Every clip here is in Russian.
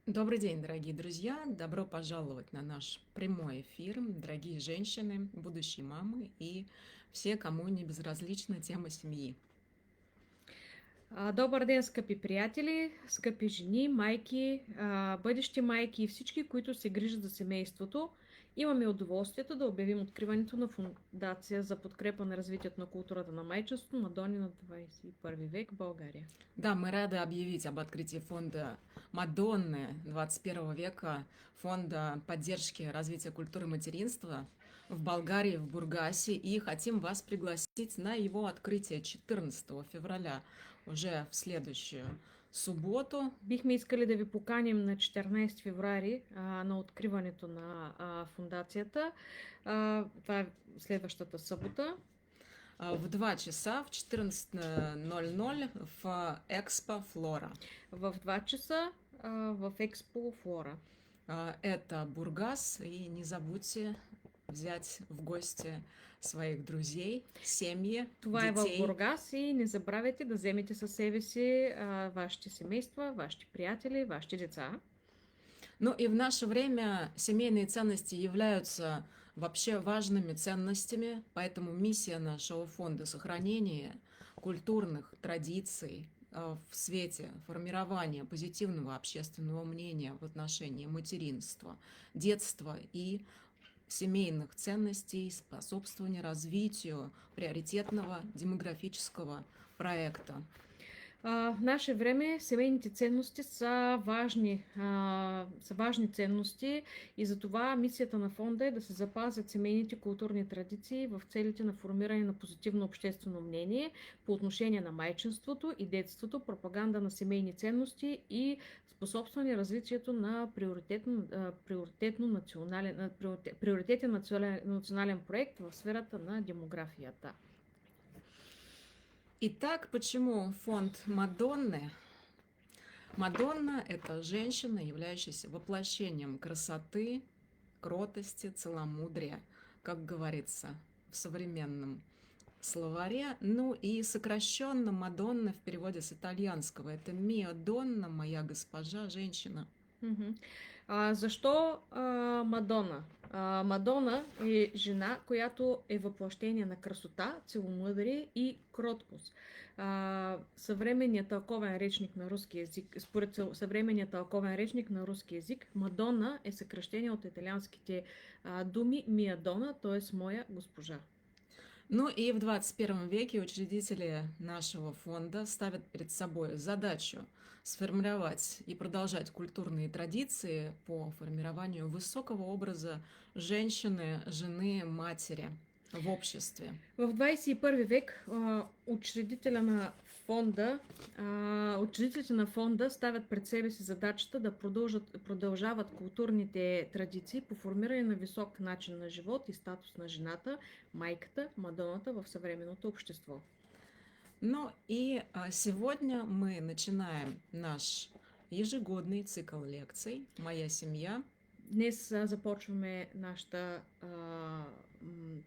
Добрый день, дорогие друзья! Добро пожаловать на наш прямой эфир, дорогие женщины, будущие мамы и все, кому не безразлична тема семьи. Добър ден, скъпи приятели, скъпи жени, майки, бъдещи майки и всички, които се грижат за семейството. Имаме удоволствието да обявим откриването на Фундация за подкрепа на развитието на културата на майчинството Мадони на 21 век в България. Да, мы рады объявить об открытии фонда Мадонны 21 века, фонда поддержки развития культуры материнства в Болгарии, в Бургасе, и хотим вас пригласить на его открытие 14 февраля, уже в следующую субботу. Бихме искали да ви поканим на 14 февруари на откриването на фундацията. Това е следващата събота. В 2 часа, в 14:00 в Экспо Флора. В 2 часа в Экспо Флора. Это Бургас, и не забудьте взять в гости своих друзей, семьи, Това е в детей. Бургас и не забравяйте да вземете със себе си вашите семейства, вашите приятели, вашите деца. Ну и в наше время семейные ценности являются вообще важными ценностями, поэтому миссия нашего фонда сохранения культурных традиций в свете формирования позитивного общественного мнения в отношении материнства, детства и семейных ценностей, способствования развитию приоритетного демографического проекта. В наше време семейните ценности са важни ценности и затова мисията на фонда е да се запазят семейните културни традиции в целите на формиране на позитивно обществено мнение по отношение на майчинството и детството, пропаганда на семейни ценности и способстване развитието на приоритетен национален проект в сферата на демографията. Итак, почему фонд Мадонны? Мадонна – это женщина, являющаяся воплощением красоты, кротости, целомудрия, как говорится в современном словаре. Ну и сокращенно Мадонна в переводе с итальянского – это Миа Донна, моя госпожа, женщина. Защо Мадона? Мадона е жена, която е въплъщение на красота, целомъдрие и кроткост. Съвременният тълковен речник на руски език, според съвременният тълковен речник на руски език, Мадона е съкръщение от италианските думи Мия Дона, т.е. моя госпожа. Ну и в 21 веке учредители нашего фонда ставят перед собой задачу сформировать и продолжать культурные традиции по формированию высокого образа женщины, жены, матери в обществе. В 21 век учредителите на фонда ставят пред себе си задачата да продължават културните традиции по формиране на висок начин на живот и статус на жената, майката, мадоната в съвременното общество. Ну и сегодня мы начинаем наш ежегодный цикл лекций «Моя семья». Днес започваме нашата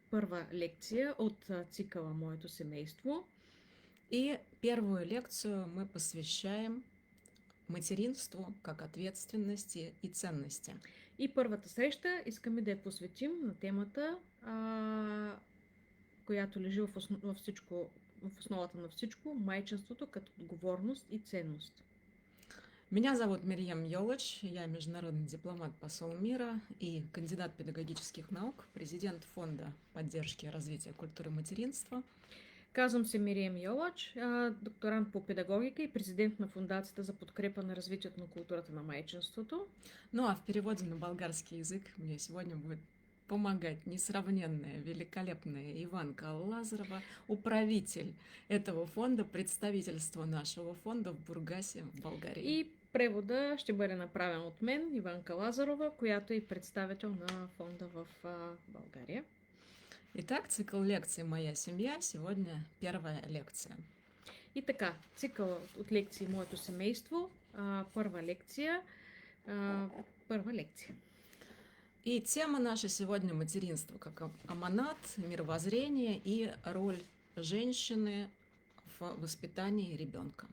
първа лекция от цикъла Моето семейство. И первую лекцию мы посвящаем материнству как ответственности и ценности. И първата среща искаме да я посветим на темата, която лежи в основата на всичко, майчинството като отговорност и ценност. Меня зовут Мирьям Йолач, я международный дипломат, посол мира и кандидат педагогических наук, президент фонда поддержки и развития культуры материнства. Казвам се Мирием Йолач, докторант по педагогика и президент на Фундацията за подкрепа на развитието на културата на майчинството. Ну а в переводе на болгарский язык мне сегодня будет помогать несравненная, великолепная Иванка Лазарова, управитель этого фонда, представительство нашего фонда в Бургасе, в България. И превода ще бъде направен от мен, Иванка Лазарова, която е представител на фонда в България. Итак, цикл лекций «Моя семья». Сегодня первая лекция. И така, цикъл от лекции «Моето семейство». Първа лекция. И тема наша сегодня – материнство как аманат, мировоззрение и роль женщины в воспитании ребенка.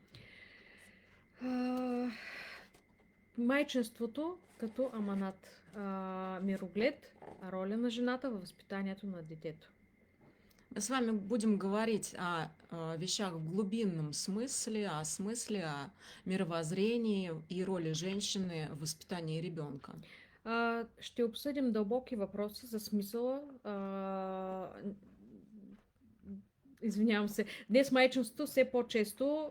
Майчинството като аманат, мироглед, роля на жената във възпитанието на детето. Мы с вами будем говорить о вещах в глубинном смысле, о смысле, о мировоззрении и роли женщины в воспитании ребенка. Ще обсъдим дълбоки въпроси за смисъла. Извинявам се. Днес майчинството все по-често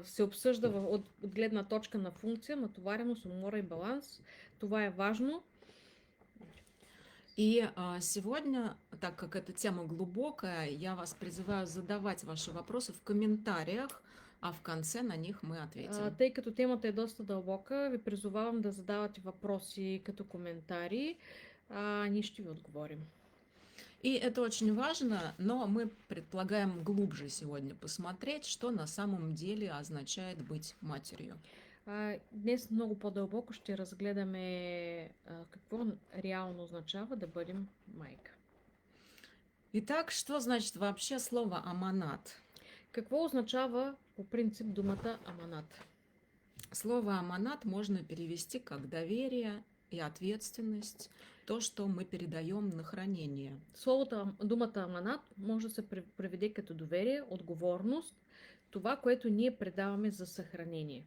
се обсъжда от гледна точка на функция, натовареност, умора и баланс. Това е важно. И сегодня, так как эта тема глубокая, я вас призываю задавать ваши вопросы в комментариях, а в конце на них мы ответим. Тъй като темата е доста дълбока, ви призовавам да задавате въпроси като коментари. Ние ще ви отговорим. И это очень важно, но мы предполагаем глубже сегодня посмотреть, что на самом деле означает быть матерью. Днес много по-дълбоко ще разгледаме какво реално означава да бъдем майка. Итак, что значит вообще слово аманат? Какво означава по принцип думата аманат? Слово аманат можно перевести как доверие и ответственность, то, что мы передаем на хранение. Думата аманат може да се преведе като доверие, отговорност, това, което ние предаваме за съхранение.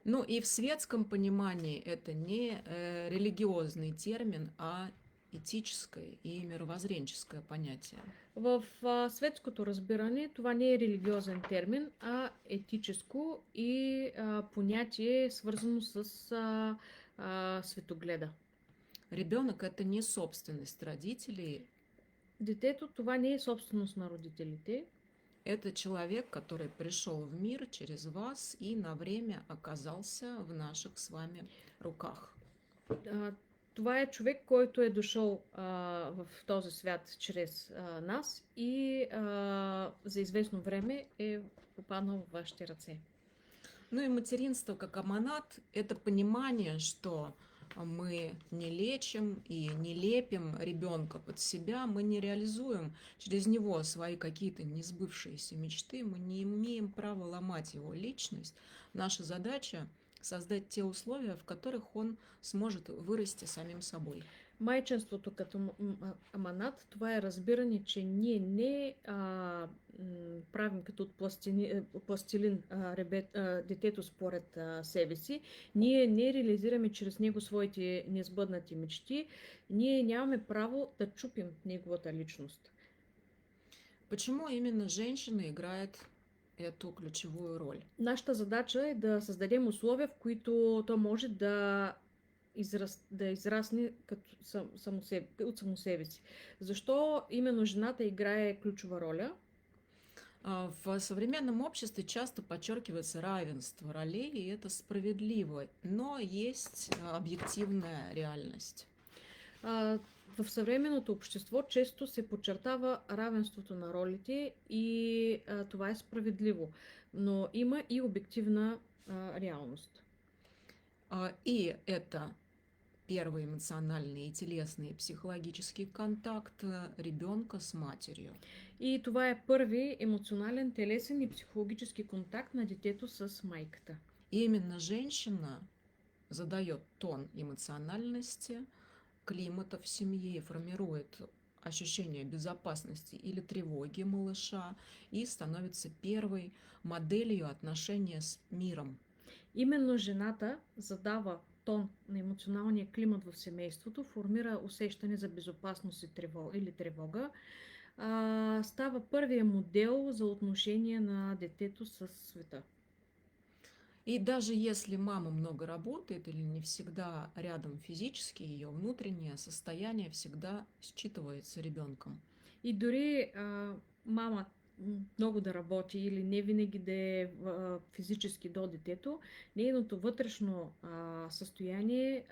Ну и в светском понимании это не религиозный термин, а етическое и мировоззренческое понятие. В светското разбиране това не е религиозен термин, а етическо и понятие свързано с светогледа. Ребенок это не собственность родителей. Детето това не е собственост на родителите. Это человек, который пришел в мир через вас и на время оказался в наших с вами руках. Това е човек, който е дошъл в този свят чрез нас и за известно време е попаднал в вашите ръце. Ну и материнство как аманат – это понимание, что мы не лечим и не лепим ребенка под себя, мы не реализуем через него свои какие-то несбывшиеся мечты, мы не имеем права ломать его личность. Наша задача – создать те условия, в которых он сможет вырасти самим собой. Майчинството като аманат, това е разбиране, че ние не правим като от пластилин детето според себе си. Ние не реализираме чрез него своите несбъднати мечти. Ние нямаме право да чупим неговата личност. Почему именно женщина играет эту ключевую роль? Нашата задача е да създадем условия, в които то може да израсне от само себе си. Защо именно жената играе ключова роля? В современном обществе часто подчеркивается равенство ролей, и это справедливо, но есть объективная реальность. В съвременното общество често се подчертава равенството на ролите и това е справедливо, но има и обективна реалност. И это первый эмоциональный и телесный и психологический контакт ребенка с матерью. И това е първи емоционален, телесен и психологически контакт на детето с майката. И именно женщина задает тон эмоциональности, климата в семье, формирует ощущение безопасности или тревоги малыша и становится первой моделью отношения с миром. Именно жената задава тон на емоционалния климат в семейството, формира усещане за безопасност или тревога, става първия модел за отношение на детето с света. И даже если мама много работает или не всегда рядом физически, ее внутреннее состояние всегда считывается ребенком. И дори мама много да работи или не винаги да е физически до детето, нейното вътрешно състояние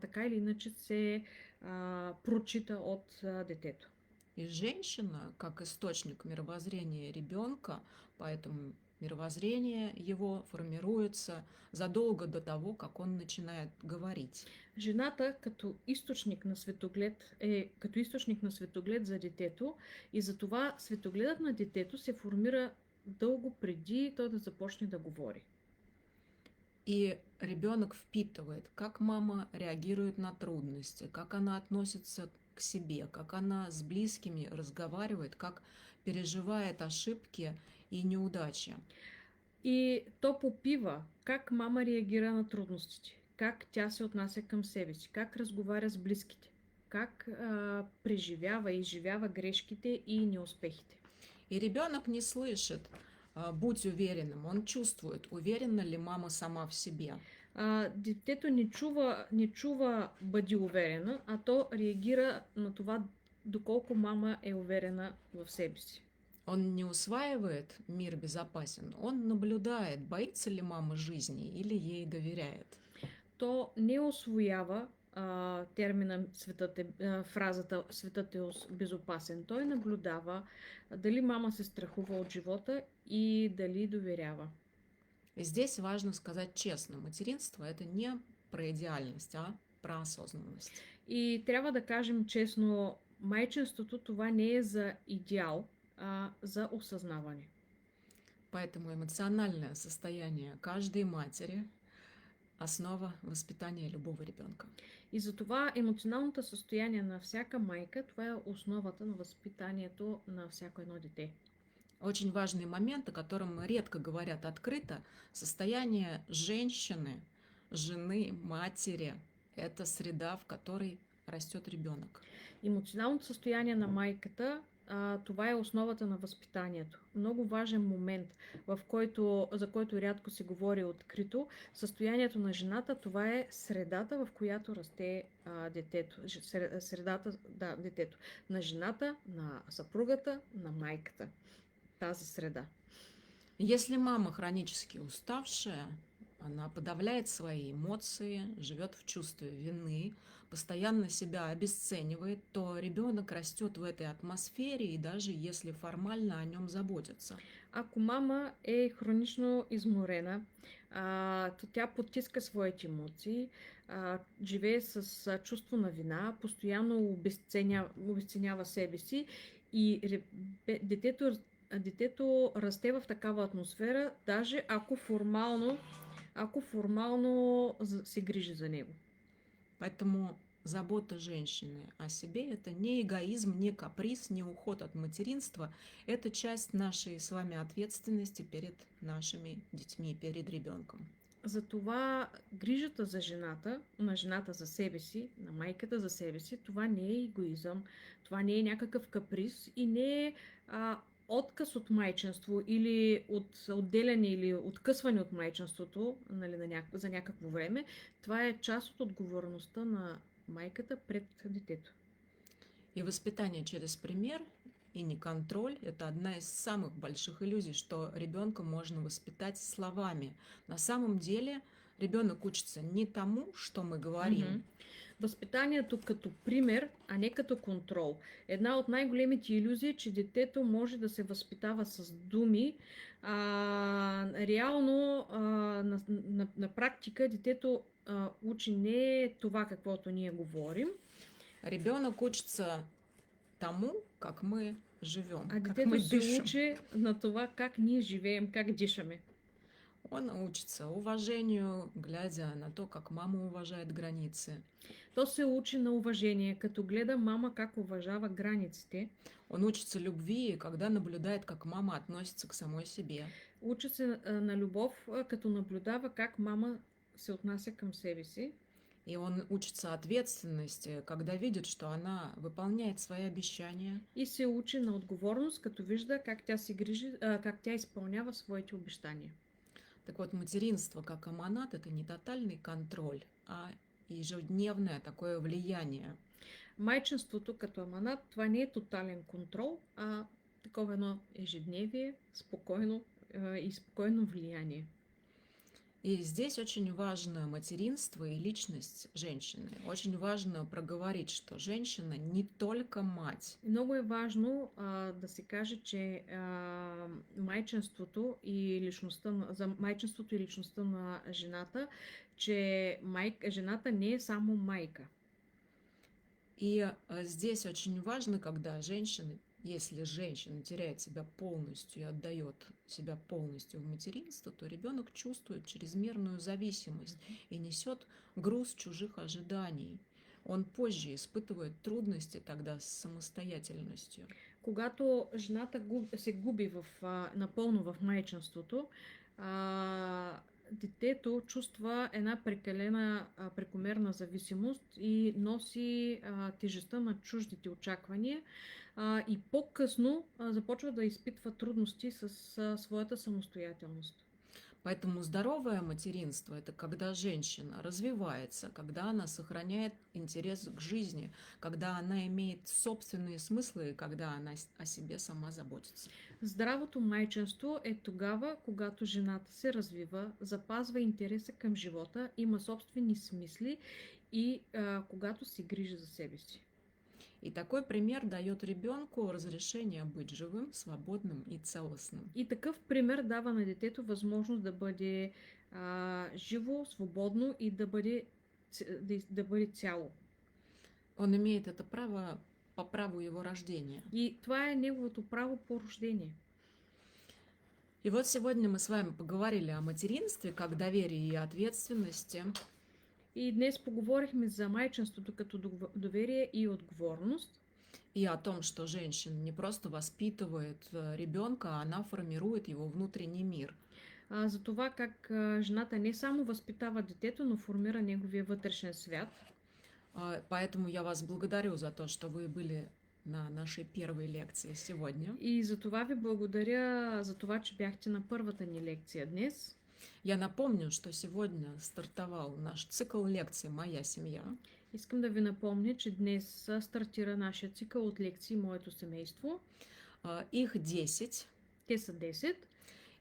така или иначе се прочита от детето. И женщина, как источник мировоззрения ребенка, поэтому мировоззрение его формируется задолго до того, как он начинает говорить. Жената като източник на светоглед за детето и затова светогледът на детето се формира дълго преди той да започне да говори. И ребенок впитывает, как мама реагирует на трудности, как она относится к себе, как она с близкими разговаривает, как переживает ошибки и неудачи. И то попива как мама реагира на трудностите, как тя се отнася към себе си, как разговаря с близките, как преживява и изживява грешките и неуспехите. И ребенок не слышит «будь уверенным», он чувствует, уверена ли мама сама в себе. Детето не чува бъди уверена, а то реагира на това доколко мама е уверена в себе си. Он не усваивает «мир безопасен», он наблюдает, боится ли мама жизни или ей доверяет. То не усвоява термина фразата светът е безопасен. Той наблюдава дали мама се страхува от живота и дали доверява. И здесь важно сказать честно, материнство это не про идеальность, а про осознанность. И трябва да кажем честно, майчинството това не е за идеал, а за осъзнаване. Поэтому эмоциональное состояние каждой матери – основа воспитания любого ребенка. И затова емоционалното състояние на всяка майка, това е основата на възпитанието на всяко едно дете. Очень важный момент, о котором редко говорят открыто, состояние женщины, жены, матери – это среда, в которой растет ребенок. Емоционалното състояние на майката, това е основата на възпитанието. Много важен момент, за който рядко се говори открито. Състоянието на жената, това е средата, в която расте детето. Детето. На жената, на съпругата, на майката. Тази среда. Если мама хронически уставшая, она подавляет свои эмоции, живет в чувстве вины, постоянно себя обесценивает, то ребенок растет в этой атмосфере и даже если формально о нем заботятся. Ако мама е хронично изморена, то тя потиска своите емоции, живее с чувство на постоянно обесценява себе си и детето расте в такава атмосфера, даже ако формално се грижи за него. Поэтому забота женщины о себе – это не эгоизм, не каприз, не уход от материнства. Это часть нашей с вами ответственности перед нашими детьми, перед ребенком. Затова грижата на жената за себе си, на майката за себе си, това не е егоизъм, това не е някакъв каприз и не е отказ от майчинство или от отделяне или откъсване от майчинството, нали, за някакво време. Това е част от отговорността на майката пред детето. И воспитание через пример и не контроль – это одна из самых больших иллюзий, что ребенка можно воспитать словами. На самом деле ребенок учится не тому, что мы говорим. Възпитанието като пример, а не като контрол. Една от най-големите илюзии е, че детето може да се възпитава с думи. Реално, на практика, детето учи не това, каквото ние говорим. Ребенок учится тому, как мы живем, а как мы детето се дышим. учи на това, как ние живеем, как дишаме. Он учится уважению, глядя на то, как мама уважает границы. То се учи на уважение, като гледа мама как уважава границите. Он учится любви, когда наблюдает, как мама относится к самой себе. Учи се на любов, като наблюдава как мама се отнася към себе си. И он учится ответственности, когда видит, что она выполняет свои обещания. И се учи на отговорност, като вижда как тя се грижи, как тя изпълнява своите обещания. Так вот, материнство как аманат – это не тотальный контроль, а ежедневное такое влияние. Майчинството като аманат, това не е тотален контрол, а такова едно ежедневие, спокойно влияние. И здесь очень важно материнство и личность женщины. Очень важно проговорить, что женщина не только мать. Много е важно да се каже, че майчинството и личността на жената, че жената не е само майка. И здесь очень важно, когда женщины если женщина теряет себя полностью и отдает себя полностью в материнство, то ребенок чувствует чрезмерную зависимость и несет груз чужих ожиданий. Он позже испытывает трудности тогда с самостоятельностью. Когато жената се губи напълно в майчинството, детето чувства една прекомерна зависимост и носи тежестта на чуждите очаквания и по-късно започва да изпитва трудности с своята самостоятелност. Поэтому здоровое материнство – это когда женщина развивается, когда она сохраняет интерес к жизни, когда она имеет собственные смыслы и когда она о себе сама заботится. Здравото майчинство е тогава, когато жената се развива, запазва интереса към живота, има собствени смисли и когато се грижи за себе си. И такой пример дает ребенку разрешение быть живым, свободным и целостным. И такъв пример дава на детето възможност да бъде живо, свободно и да бъде цяло. Он имеет это право по праву его рождения. И това е неговото право по рождение. И вот сегодня мы с вами поговорили о материнстве как доверии и ответственности. И днес поговорихме за майчинството като доверие и отговорност. И о том, что женщина не просто воспитывает ребенка, а она формирует его внутренний мир. За това как жената не само възпитава детето, но формира неговия вътрешен свят. Поэтому я вас благодарю за то, что вы были на нашей первой лекции сегодня. И за това ви благодаря за това, че бяхте на първата ни лекция днес. Я напомню, что сегодня стартовал наш цикл лекций «Моя семья». Искам да ви напомня, че днес стартира нашия цикъл от лекции «Моето семейство». Их 10. Те са 10.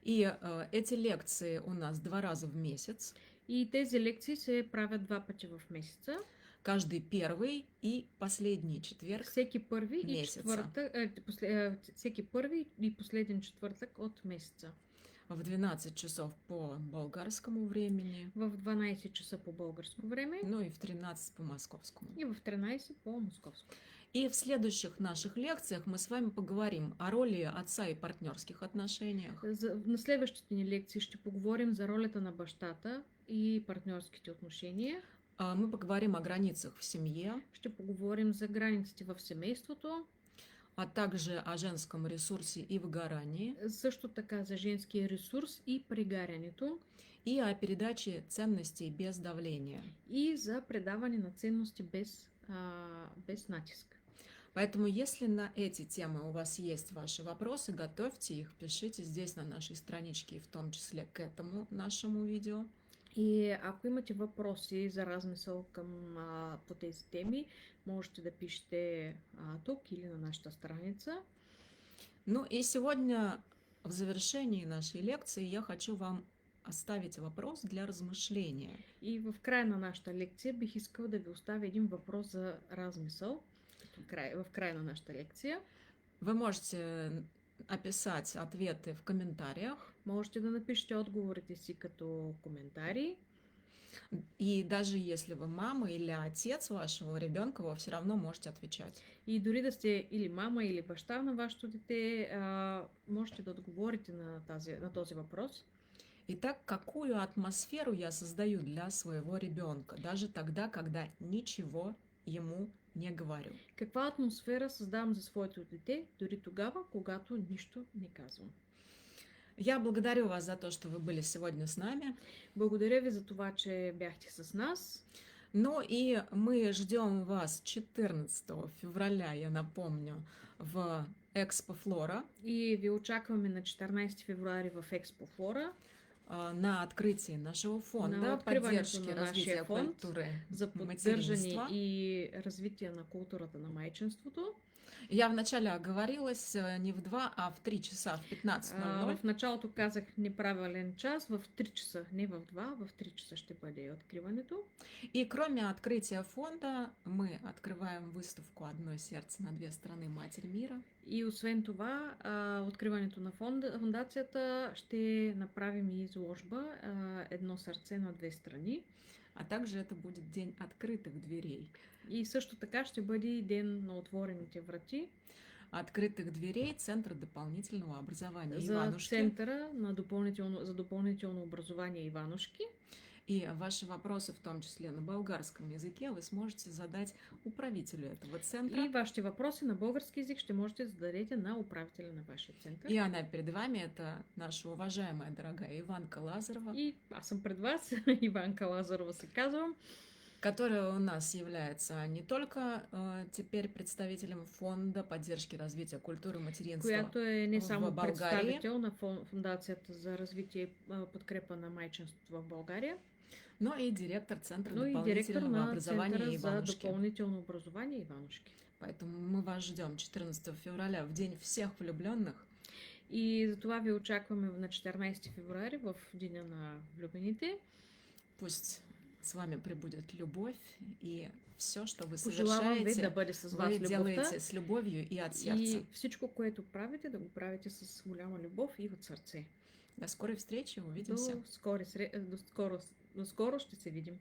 И эти лекции у нас 2 раза в месяц. И тези лекции се правят 2 пъти в месеца. Каждый первый и последний четверг всеки първи месяца. Всеки първи и последен четвъртък от месеца. В 12 часов по болгарскому времени. В 12 часа по българско време. Ну и в 13 по московскому. И в 13 по московскому. И в следующих наших лекциях мы с вами поговорим о роли отца и партнерских отношениях. На следващите ни лекции ще поговорим за ролята на бащата и партньорските отношения. Мы поговорим о границах в семье. Ще поговорим за границите в семейството. А также о женском ресурсе и выгорании. Също така за женския ресурс и пригорянето. И о передаче ценностей без давления. И за предаване на ценности без натиск. Поэтому, если на эти темы у вас есть ваши вопросы, готовьте их, пишите здесь на нашей страничке, и в том числе к этому нашему видео. И ако имате въпроси за размисъл по тези теми, можете да пишете тук или на нашата страница. Ну и сегодня в завершении нашей лекции я хочу вам оставить вопрос для размышления. И в края на нашата лекция бих искала да ви оставя един въпрос за размисъл. В края на нашата лекция. Вы можете описать ответы в комментариях. Можете да напишете отговорите си като коментари. И даже если вы мама или отец вашего ребенка, вы все равно можете отвечать. И дори да сте или мама, или баща на вашето дете, можете да отговорите на този въпрос. Итак, какую атмосферу я создаю для своего ребенка, даже тогда, когда ничего ему не говорю? Каква атмосфера създавам за своето дете, дори тогава, когато нищо не казвам? Я благодарю вас за то, что вы были сегодня с нами. Благодаря ви за това, че бяхте с нас. Ну и мы ждем вас 14 февраля, я напомню, в Экспо Флора. И ви очакваме на 14 февруари в Експо Флора. На открытии нашего фонда поддержки развития культуры за поддържане и развитие на културата на майчинството. Я вначале оговорилась не в 2, а в 3 часа, в 15:00. В началото казах неправилен час, в 3 часа, не в 2, в 3 часа ще бъде откриването. И кроме открытия фонда, мы открываем выставку «Одно сердце на две страны. Матерь мира». И освен това, откриването на фондацията ще направим и изложба «Едно сърце на две страни». А также это будет день открытых дверей. И също така ще бъде и ден на отворените врати. открытых дверей Центра дополнительного образования за Иванушки. Центъра за допълнително образование Иванушки. И ваши вопросы, в том числе на болгарском языке, вы сможете задать управителю этого центра. И вашите въпроси на български език ще можете да зададете на управителя на вашия център. И она перед вами, это наша уважаемая, дорогая Иванка Лазарова. И аз съм пред вас, Иванка Лазарова се казвам, которая у нас является не только теперь представителем Фонда поддержки развития культуры материнства която е не в само България, представител на Фундацията за развитие и подкрепа на майчинството в България, но и директор Центра но и директор дополнительного на образования Центъра за Иванушки. допълнително образование Иванушки. Поэтому мы вас ждем 14 февраля, в День всех влюбленных. И затова ви очакваме на 14 февруари в Деня на влюбените. Пусть с вами пребудет любовь, и все, что вы Пожелавам ви да совершаете, бъде с вас вы любовта. делаете с любовью и от сердца. И всичко, което правите, да го правите с голяма любов и от сърце. До скорой встречи, увидимся. До скоро ще се видим.